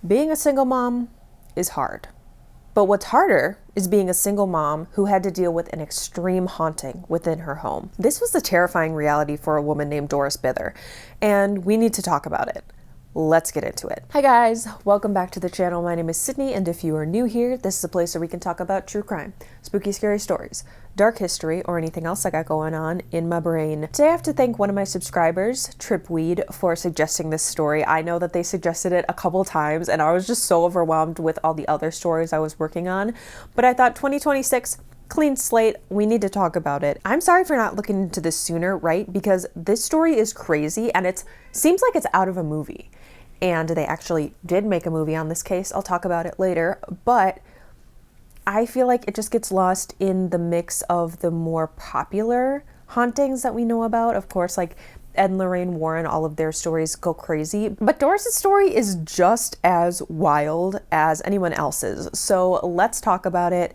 Being a single mom is hard. But what's harder is being a single mom who had to deal with an extreme haunting within her home. This was a terrifying reality for a woman named Doris Bither, and we need to talk about it. Let's get into it. Hi guys, welcome back to the channel. My name is Sydney, and if you are new here, this is a place where we can talk about true crime, spooky, scary stories, dark history, or anything else I got going on in my brain. Today I have to thank one of my subscribers, Tripweed, for suggesting this story. I know that they suggested it a couple times, and I was just so overwhelmed with all the other stories I was working on, but I thought 2026, clean slate, we need to talk about it. I'm sorry for not looking into this sooner, right? Because this story is crazy, and it seems like it's out of a movie. And they actually did make a movie on this case. I'll talk about it later, but I feel like it just gets lost in the mix of the more popular hauntings that we know about. Of course, like Ed and Lorraine Warren, all of their stories go crazy, but Doris's story is just as wild as anyone else's. So let's talk about it.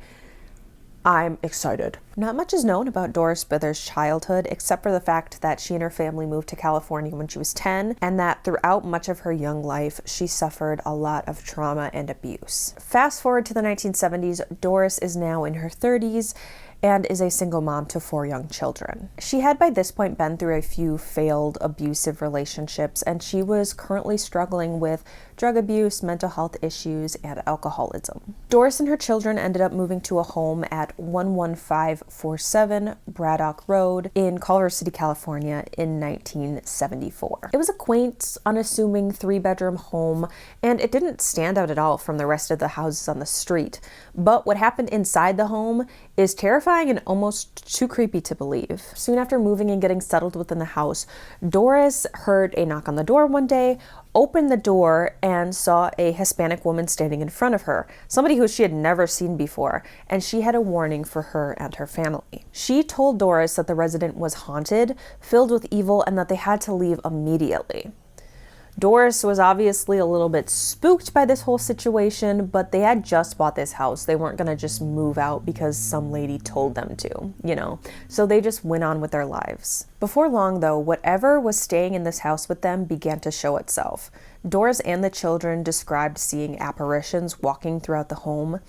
I'm excited. Not much is known about Doris Bither's childhood, except for the fact that she and her family moved to California when she was 10, and that throughout much of her young life, she suffered a lot of trauma and abuse. Fast forward to the 1970s, Doris is now in her 30s and is a single mom to 4 young children. She had by this point been through a few failed abusive relationships, and she was currently struggling with drug abuse, mental health issues, and alcoholism. Doris and her children ended up moving to a home at 11547 Braddock Road in Culver City, California in 1974. It was a quaint, unassuming 3-bedroom home, and it didn't stand out at all from the rest of the houses on the street. But what happened inside the home is terrifying and almost too creepy to believe. Soon after moving and getting settled within the house, Doris heard a knock on the door one day, opened the door, and saw a Hispanic woman standing in front of her, somebody who she had never seen before, and she had a warning for her and her family. She told Doris that the resident was haunted, filled with evil, and that they had to leave immediately. Doris was obviously a little bit spooked by this whole situation, but they had just bought this house. They weren't gonna just move out because some lady told them to, So they just went on with their lives. Before long, though, whatever was staying in this house with them began to show itself. Doris and the children described seeing apparitions walking throughout the home.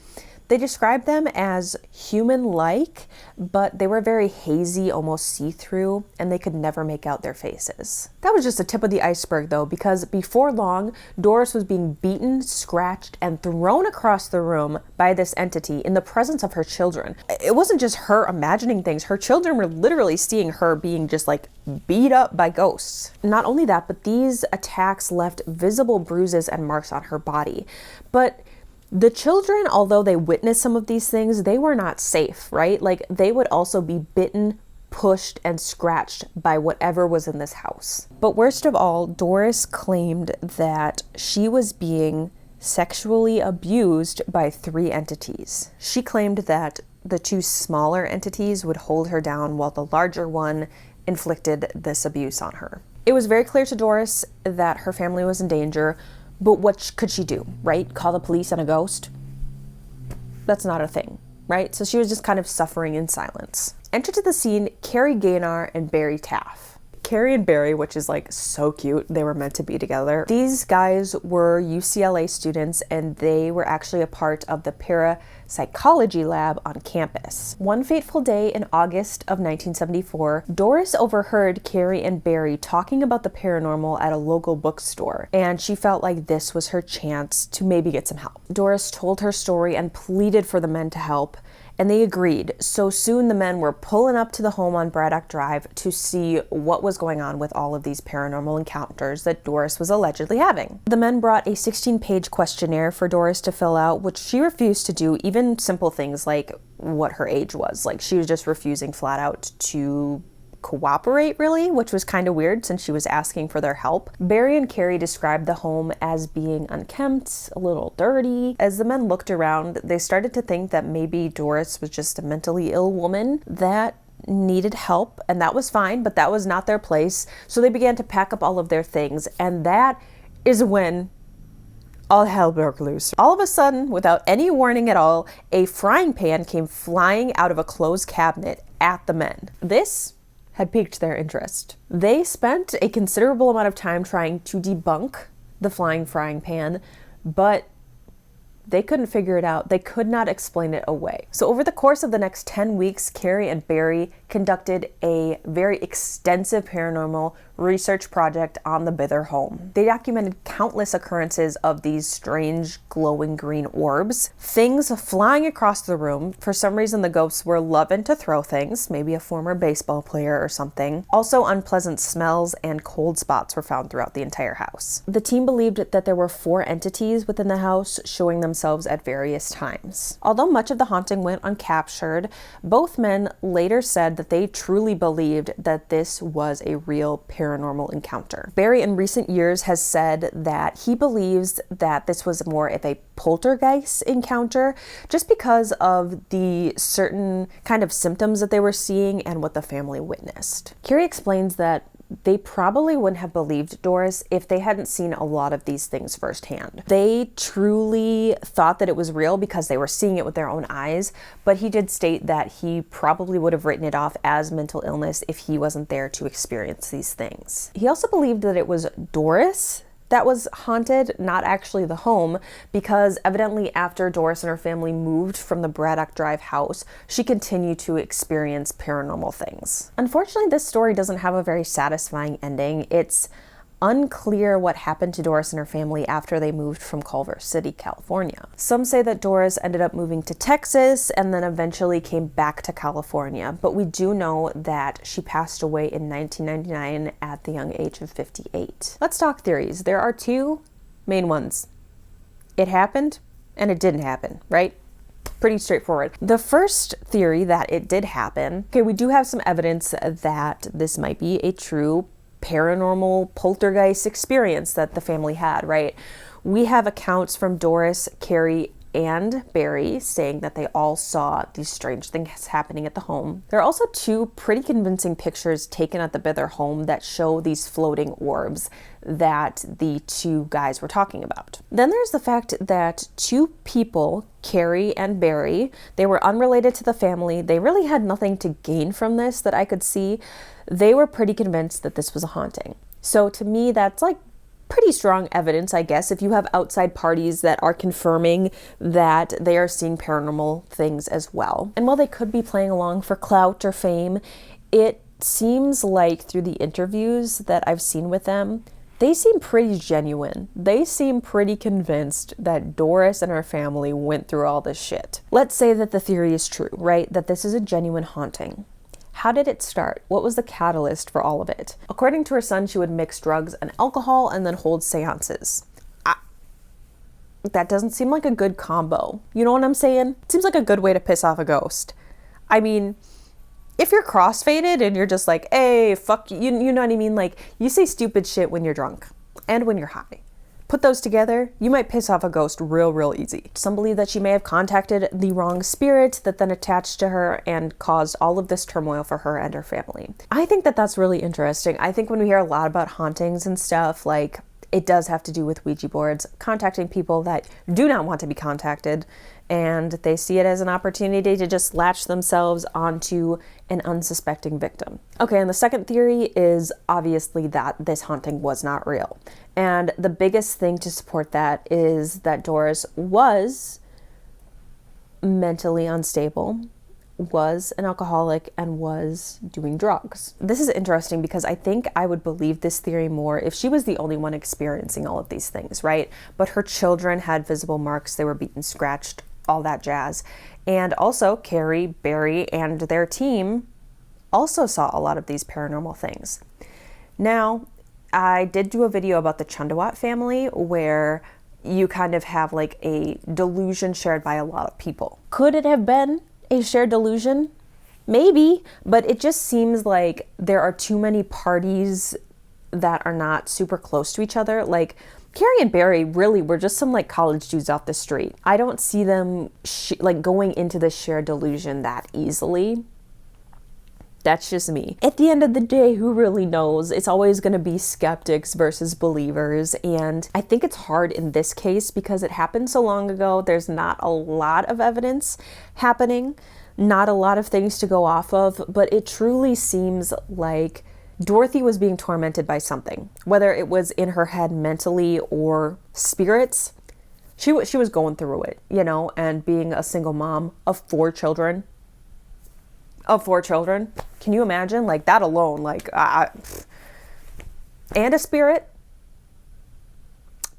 They described them as human-like, but they were very hazy, almost see-through, and they could never make out their faces. That was just the tip of the iceberg, though, because before long, Doris was being beaten, scratched, and thrown across the room by this entity in the presence of her children. It wasn't just her imagining things. Her children were literally seeing her being just beat up by ghosts. Not only that, but these attacks left visible bruises and marks on her body. But the children, although they witnessed some of these things, they were not safe, right? They would also be bitten, pushed, and scratched by whatever was in this house. But worst of all, Doris claimed that she was being sexually abused by 3 entities. She claimed that the 2 smaller entities would hold her down while the larger one inflicted this abuse on her. It was very clear to Doris that her family was in danger. But what could she do, right? Call the police on a ghost? That's not a thing, right? So she was just kind of suffering in silence. Enter to the scene Carrie Gaynor and Barry Taff. Carrie and Barry, which is so cute, they were meant to be together. These guys were UCLA students, and they were actually a part of the parapsychology lab on campus. One fateful day in August of 1974, Doris overheard Carrie and Barry talking about the paranormal at a local bookstore, and she felt like this was her chance to maybe get some help. Doris told her story and pleaded for the men to help, and they agreed. So soon the men were pulling up to the home on Braddock Drive to see what was going on with all of these paranormal encounters that Doris was allegedly having. The men brought a 16-page questionnaire for Doris to fill out, which she refused to do, even simple things like what her age was. She was just refusing flat out to cooperate, really, which was kind of weird since she was asking for their help. Barry and Carrie described the home as being unkempt, a little dirty. As the men looked around, they started to think that maybe Doris was just a mentally ill woman that needed help, and that was fine, but that was not their place. So they began to pack up all of their things, and that is when all hell broke loose. All of a sudden, without any warning at all, a frying pan came flying out of a closed cabinet at the men. This had piqued their interest. They spent a considerable amount of time trying to debunk the flying frying pan, but they couldn't figure it out. They could not explain it away. So over the course of the next 10 weeks, Carrie and Barry conducted a very extensive paranormal research project on the Bither home. They documented countless occurrences of these strange glowing green orbs, things flying across the room. For some reason, the ghosts were loving to throw things, maybe a former baseball player or something. Also, unpleasant smells and cold spots were found throughout the entire house. The team believed that there were 4 entities within the house showing themselves at various times. Although much of the haunting went uncaptured, both men later said that they truly believed that this was a real paranormal encounter. Barry in recent years has said that he believes that this was more of a poltergeist encounter just because of the certain kind of symptoms that they were seeing and what the family witnessed. Carrie explains that they probably wouldn't have believed Doris if they hadn't seen a lot of these things firsthand. They truly thought that it was real because they were seeing it with their own eyes, but he did state that he probably would have written it off as mental illness if he wasn't there to experience these things. He also believed that it was Doris that was haunted, not actually the home, because evidently after Doris and her family moved from the Braddock Drive house, she continued to experience paranormal things. Unfortunately, this story doesn't have a very satisfying ending. It's unclear what happened to Doris and her family after they moved from Culver City, California. Some say that Doris ended up moving to Texas and then eventually came back to California, but we do know that she passed away in 1999 at the young age of 58. Let's talk theories. There are 2 main ones. It happened and it didn't happen, right? Pretty straightforward. The first theory that it did happen, okay, we do have some evidence that this might be a true paranormal poltergeist experience that the family had, right? We have accounts from Doris, Carrie, and Barry saying that they all saw these strange things happening at the home. There are also 2 pretty convincing pictures taken at the Bither home that show these floating orbs that the 2 guys were talking about. Then there's the fact that 2 people, Carrie and Barry, they were unrelated to the family. They really had nothing to gain from this that I could see. They were pretty convinced that this was a haunting. So to me, that's like pretty strong evidence, I guess, if you have outside parties that are confirming that they are seeing paranormal things as well. And while they could be playing along for clout or fame, it seems like through the interviews that I've seen with them, they seem pretty genuine. They seem pretty convinced that Doris and her family went through all this shit. Let's say that the theory is true, right? That this is a genuine haunting. How did it start? What was the catalyst for all of it? According to her son, she would mix drugs and alcohol and then hold seances. That doesn't seem like a good combo. You know what I'm saying? It seems like a good way to piss off a ghost. I mean, if you're crossfaded and you're just like, hey, fuck you, you know what I mean? Like, you say stupid shit when you're drunk and when you're high. Put those together, you might piss off a ghost real easy. Some believe that she may have contacted the wrong spirit that then attached to her and caused all of this turmoil for her and her family. I think that that's really interesting. I think when we hear a lot about hauntings and stuff, like, it does have to do with Ouija boards, contacting people that do not want to be contacted, and they see it as an opportunity to just latch themselves onto an unsuspecting victim. Okay, and the second theory is obviously that this haunting was not real. And the biggest thing to support that is that Doris was mentally unstable, was an alcoholic, and was doing drugs. This is interesting because I think I would believe this theory more if she was the only one experiencing all of these things, right? But her children had visible marks, they were beaten, scratched, all that jazz. And also Carrie, Barry, and their team also saw a lot of these paranormal things. Now, I did do a video about the Chundawat family where you kind of have like a delusion shared by a lot of people. Could it have been a shared delusion? Maybe, but it just seems like there are too many parties that are not super close to each other. Like, Carrie and Barry really were just some like college dudes off the street. I don't see them like going into this shared delusion that easily. That's just me. At the end of the day, who really knows? It's always going to be skeptics versus believers. And I think it's hard in this case because it happened so long ago. There's not a lot of evidence happening, not a lot of things to go off of, but it truly seems like Dorothy was being tormented by something, whether it was in her head mentally or spirits. She was going through it, you know, and being a single mom of four children. Can you imagine? Like, that alone, like, and a spirit.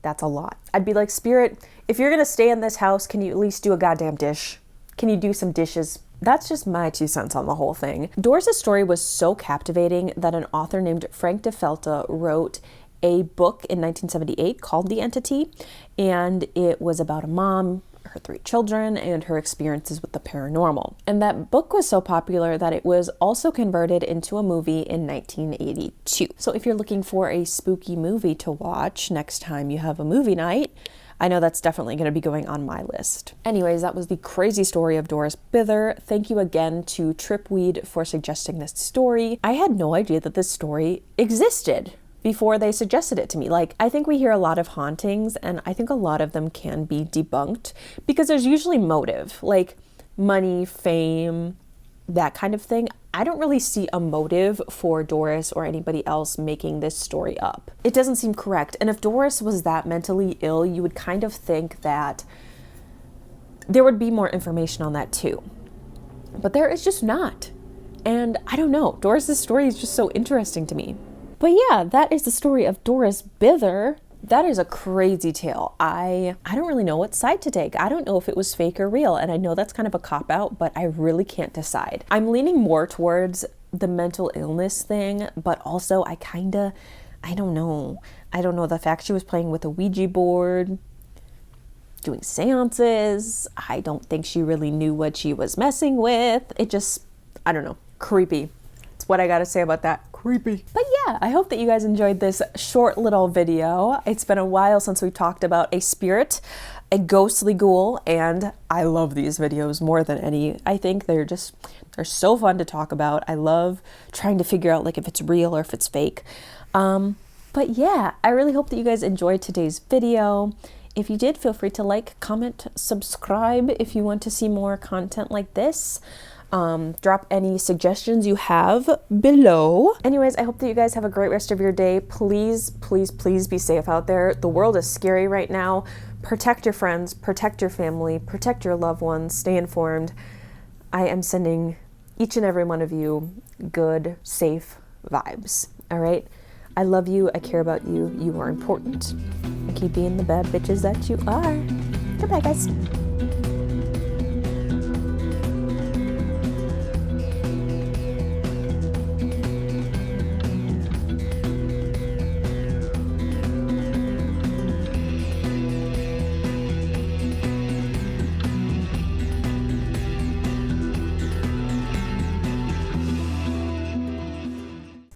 That's a lot. I'd be like, spirit, if you're going to stay in this house, can you at least do a goddamn dish? Can you do some dishes? That's just my 2 cents on the whole thing. Doris's story was so captivating that an author named Frank DeFelta wrote a book in 1978 called The Entity, and it was about a mom, her 3 children, and her experiences with the paranormal. And that book was so popular that it was also converted into a movie in 1982. So if you're looking for a spooky movie to watch next time you have a movie night, I know that's definitely going to be going on my list. Anyways, that was the crazy story of Doris Bither. Thank you again to Tripweed for suggesting this story. I had no idea that this story existed before they suggested it to me. Like, I think we hear a lot of hauntings, and I think a lot of them can be debunked because there's usually motive, like money, fame, that kind of thing. I don't really see a motive for Doris or anybody else making this story up. It doesn't seem correct. And if Doris was that mentally ill, you would kind of think that there would be more information on that too. But there is just not. And I don't know, Doris's story is just so interesting to me. But yeah, that is the story of Doris Bither. That is a crazy tale. I don't really know what side to take. I don't know if it was fake or real. And I know that's kind of a cop-out, but I really can't decide. I'm leaning more towards the mental illness thing, but also I don't know. I don't know, the fact she was playing with a Ouija board, doing seances. I don't think she really knew what she was messing with. It just, I don't know, creepy. That's what I gotta say about that. Creepy. But yeah, I hope that you guys enjoyed this short little video. It's been a while since we talked about a spirit, a ghostly ghoul, and I love these videos more than any. I think they're so fun to talk about. I love trying to figure out like if it's real or if it's fake. But yeah, I really hope that you guys enjoyed today's video. If you did, feel free to like, comment, subscribe if you want to see more content like this. Drop any suggestions you have below. Anyways, I hope that you guys have a great rest of your day. Please, please, please be safe out there. The world is scary right now. Protect your friends, protect your family, protect your loved ones, stay informed. I am sending each and every one of you good, safe vibes. All right? I love you. I care about you. You are important. And keep being the bad bitches that you are. Goodbye, guys.